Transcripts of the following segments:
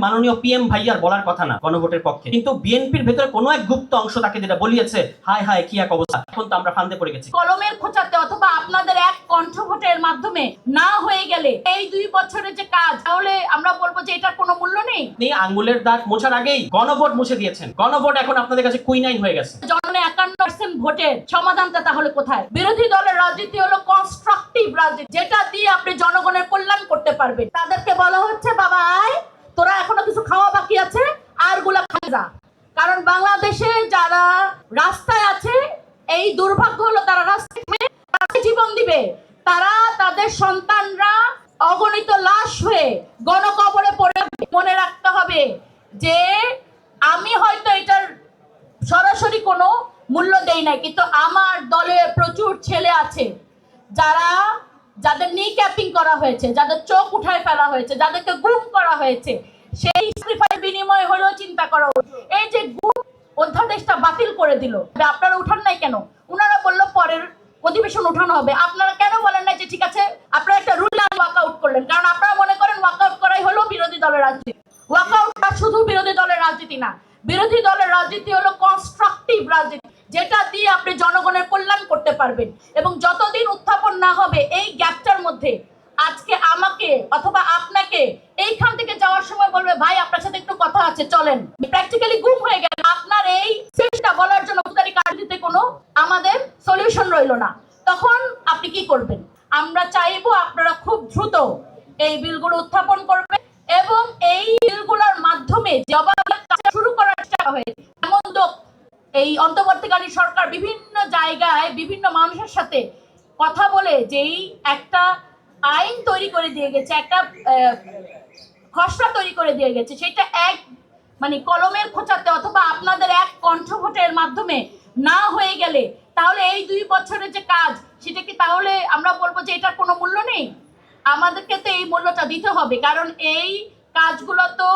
মাননীয় পিএম ভাইয়ার বলার কথা না গণভোটের পক্ষে, কিন্তু বিএনপির ভেতরে কোনো এক গুপ্ত অংশ তাকে যেটা বলিয়েছে, হায় হায় কি এক অবস্থা, এখন তো আমরা ফান্দে পড়ে গেছি। কলমের খোঁচাতে অথবা আপনাদের এক কণ্ঠভোটের মাধ্যমে না হয়ে গেলে এই 2 বছরের যে কাজ, তাহলে আমরা বলবো যে এটার কোনো মূল্য নেই। আপনি আঙ্গুলের দাগ মোছার আগেই গণভোট মুছে দিয়েছেন। গণভোট এখন আপনাদের কাছে কুইনাইন হয়ে গেছে। জনগণের 51% ভোটের সমাধানটা তাহলে কোথায়? বিরোধী দলের রাজনীতি হলো কনস্ট্রাকটিভ রাজনীতি, যেটা দিয়ে আপনি জনগণের কল্যাণ করতে পারবেন। তাদেরকে বলা হচ্ছে বাবা আয়, তোরা এখনো কিছু খাওয়া বাকি আছে, আর গুলা খায় যা। কারণ বাংলাদেশে যারা রাস্তায় আছে, এই দুর্ভাগ্য হলো তারা রাস্তায় জীবন দিবে, তারা তাদের সন্তানরা অগণিত লাশ হয়ে গণকবরে পড়ে। মনে রাখতে হবে যে আমি হয়তো এটার সরাসরি কোনো মূল্য দেই নাই, কিন্তু আমার দলে প্রচুর ছেলে আছে যাদের নি ক্যাপিং করা হয়েছে, যাদের চোখ উঠায় ফেলা হয়েছে, যাদেরকে গুম করা হয়েছে, সেই স্যাক্রিফাইস বিনিময় হলেও চিন্তা করা। এই যে গুম অধ্যাদেশটা বাতিল করে দিল, আপনারা উঠান নাই কেন? উনারা বললো পরের অধিবেশন উঠানো হবে, আপনারা কেন বলেন নাই যে ঠিক আছে আপনারা একটা রুল ওয়ার্কআউট করলেন? কারণ আপনারা মনে করেন ওয়ার্কআউট করাই হলো বিরোধী দলের রাজনীতি। ওয়ার্কআউটটা শুধু বিরোধী দলের রাজনীতি না, বিরোধী দলের রাজনীতি হলো কনস্ট্রাকটিভ রাজনীতি, যেটা দিয়ে আপনি জনগণের কল্যাণ করতে পারবেন। এবং যতদিন উত্থাপন না হবে এই গ্যাপটার মধ্যে, আজকে আমাকে অথবা আপনাকে এইখান থেকে যাওয়ার সময় বলবে ভাই আপনার সাথে একটু কথা আছে চলেন, প্র্যাকটিক্যালি গুম হয়ে গেল। আপনার এই চেষ্টা বলার জন্য উদারি কার্ড দিতে কোনো আমাদের সলিউশন রইল না, তখন আপনি কি করবেন? আমরা চাইবো আপনারা খুব দ্রুত এই বিলগুলো উত্থাপন করবেন এবং এই বিলগুলোর মাধ্যমে জবাব শুরু করার চেষ্টা হয়েছে। এমন তো এই অন্তর্বর্তীকালীন সরকার বিভিন্ন জায়গায় বিভিন্ন মানুষের সাথে কথা বলে যেই একটা আইন তৈরি করে দিয়ে গেছে, একটা খসড়া তৈরি করে দিয়ে গেছে, সেটা এক মানে কলমের খোঁচাতে অথবা আপনাদের এক কণ্ঠভোটের মাধ্যমে না হয়ে গেলে, তাহলে এই 2 বছরের যে কাজ, সেটা কি তাহলে আমরা বলবো যে এটার কোনো মূল্য নেই? আমাদেরকে তো এই মূল্যটা দিতে হবে, কারণ এই কাজগুলো তো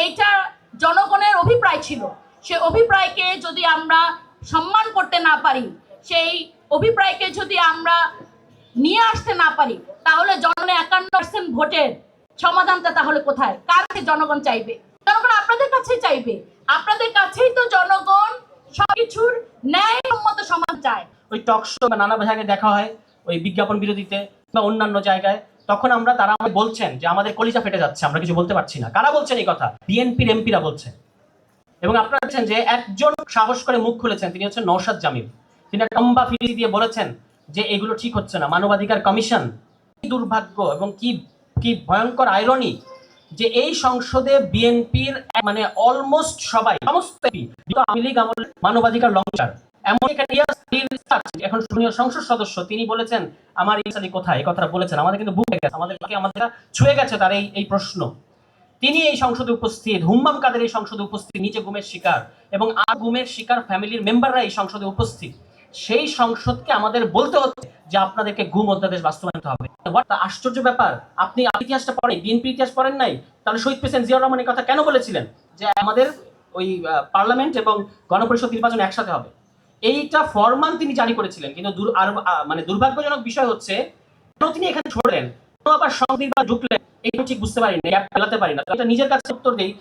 এইটা জনগণের অভিপ্রায় ছিল। সে অভিপ্রায়কে যদি আমরা সম্মান করতে না পারি, সেই অভিপ্রায়কে যদি আমরা নিয়ে আসতে না পারি, তাহলে জনগণের 51% ভোটের সমাধানটা তাহলে কোথায়? কার কাছে জনগণ চাইবে? জনগণ আপনাদের কাছেই চাইবে। আপনাদের কাছেই তো জনগণ সবকিছুর ন্যায়সম্মত সমাধান চায়। ওই টক শো বা নানা জায়গায় দেখা হয়, ওই বিজ্ঞাপন বিরোধীতে বা অন্যান্য জায়গায়, তখন তারা আমাদের বলছেন যে আমাদের কলিজা ফেটে যাচ্ছে, আমরা কিছু বলতে পারছি না। কারা বলছেন এই কথা? বিএনপির এমপিরা বলছেন। এবং আপনারা দেখছেন যে একজন সাহস করে মুখ খুলেছেন, তিনি হচ্ছেন নওশাদ জামিল। তিনি একটা লম্বা ফিরিয়ে দিয়ে বলেছেন যে এগুলো ঠিক হচ্ছে না, মানবাধিকার কমিশন। কি দুর্ভাগ্য এবং কি কি ভয়ঙ্কর আইরনি যে এই সংসদে বিএনপির মানে অলমোস্ট সবাই, সমস্ত আওয়ামী লীগ আমলের মানবাধিকার লঙ্ঘন। এমন এখন সংসদ সদস্য তিনি বলেছেন আমার ইসালি কোথায়, এই কথাটা বলেছেন, আমাদের কিন্তু বুঝে গেছে, আমাদের ছুঁয়ে গেছে তার এই প্রশ্ন। তিনি এই সংসদে উপস্থিত, হুম্মাম কাদের এই সংসদে উপস্থিত, নিজে গুমের শিকার এবং আর গুমের শিকার ফ্যামিলির মেম্বাররা এই সংসদে উপস্থিত। সেই সংসদকে আমাদের বলতে হচ্ছে যে আপনাদেরকে গুম অধ্যাদেশ বাস্তবায়ন হবে। আশ্চর্য ব্যাপার, আপনি ইতিহাসটা পড়েন, বিএনপি ইতিহাস পড়েন নাই? তাহলে শহীদ প্রেসিডেন্ট জিয়াউর রহমান এই কথা কেন বলেছিলেন যে আমাদের ওই পার্লামেন্ট এবং গণপরিষদ নির্বাচন একসাথে হবে? এইটা ফরমান তিনি জারি করেছিলেন, কিন্তু মানে দুর্ভাগ্যজনক বিষয় হচ্ছে তিনি এখানে ছড়লেন, আবার সংবিধান বা ঢুকলেন, এইটা ঠিক বুঝতে পারি না, ফেলাতে পারি না। এটা নিজের কাছে উত্তর দেই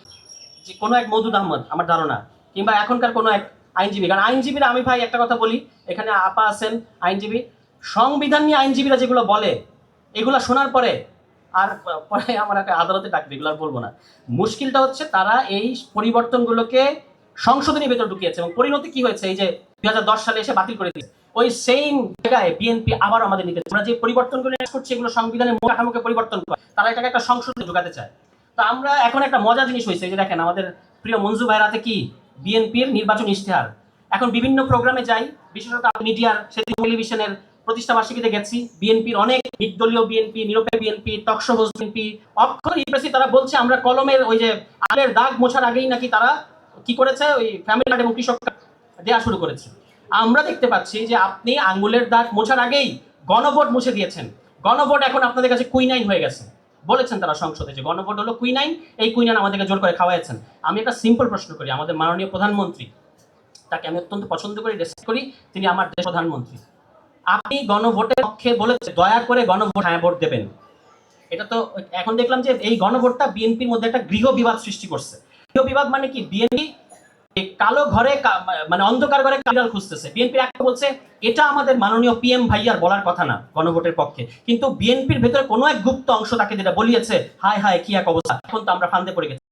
যে কোনো এক মওদুদ আহমদ আমার ধারণা, কিংবা এখনকার কোনো এক আইনজীবী, কারণ আইনজীবীরা, আমি ভাই একটা কথা বলি, এখানে আপা আছেন আইনজীবী, সংবিধান নিয়ে আইনজীবীরা যেগুলো বলে এগুলো শোনার পরে আর পরে আমার একটা আদালতে ডাকবে, এগুলো আর বলবো না। মুশকিলটা হচ্ছে তারা এই পরিবর্তনগুলোকে সংশোধনী ভেতর ঢুকিয়েছে এবং পরিণতি কি হয়েছে, এই যে 2010 সালে এসে বাতিল করে দিয়েছে, ওই সেম জায়গায় বিএনপি আবার আমাদের নিতে, আমরা যে পরিবর্তনগুলো করছি এগুলো সংবিধানের মূল কাঠামোকে পরিবর্তন করে, তারা এটাকে একটা সংশোধনে ঢুকাতে চায়। তো আমরা এখন একটা মজা জিনিস হয়েছে, যে দেখেন আমাদের প্রিয় মঞ্জু ভাইরাতে কি বিএনপির নির্বাচন ইশতেহার, এখন বিভিন্ন প্রোগ্রামে যাই, বিশেষত মিডিয়ার সেদিন টেলিভিশনের প্রতিষ্ঠা বার্ষিকীতে গেছি, বিএনপির অনেক নির্দলীয় বিএনপি, নিরপেক্ষ বিএনপি, টকশো হোস্ট বিএনপি, অক্ষর ইপ্রেসি, তারা বলছে আমরা কলমের ওই যে আলের দাগ মোছার আগেই নাকি তারা কি করেছে, ওই ফ্যামিলি কার্ড এবং কৃষক কার্ড দেওয়া শুরু করেছে। আমরা দেখতে পাচ্ছি যে আপনি আঙ্গুলের দাগ মোছার আগেই গণভোট মুছে দিয়েছেন। গণভোট এখন আপনাদের কাছে কুইনাইন হয়ে গেছে। বলেছেন তারা সংসদে যে গণভোট হলো কুইনাইন, এই কুইনাইন আমাদেরকে জোর করে খাওয়াইছেন। আমি একটা সিম্পল প্রশ্ন করি, আমাদের মাননীয় প্রধানমন্ত্রী, তাকে আমি অত্যন্ত পছন্দ করি, রেসপেক্ট করি, তিনি আমার দেশের প্রধানমন্ত্রী। আপনি গণভোটের পক্ষে বলেছেন দয়া করে গণভোট হ্যাঁ ভোট দেবেন, এটা তো এখন দেখলাম যে এই গণভোটটা বিএনপির মধ্যে একটা গৃহ বিবাদ সৃষ্টি করছে। গৃহ বিবাদ মানে কি? বিএনপি কালো ঘরে মানে অন্ধকার ঘরে কালিরাল খুঁজতেছে। বিএনপি একটা বলছে এটা আমাদের মাননীয় পিএম ভাইয়ার বলার কথা না গণভোটের পক্ষে, কিন্তু বিএনপির ভেতরে কোনো এক গুপ্ত অংশ তাকে যেটা বলিয়েছে, হায় হায় কি এক অবস্থা, এখন তো আমরা ফান্দে পড়ে গেছি।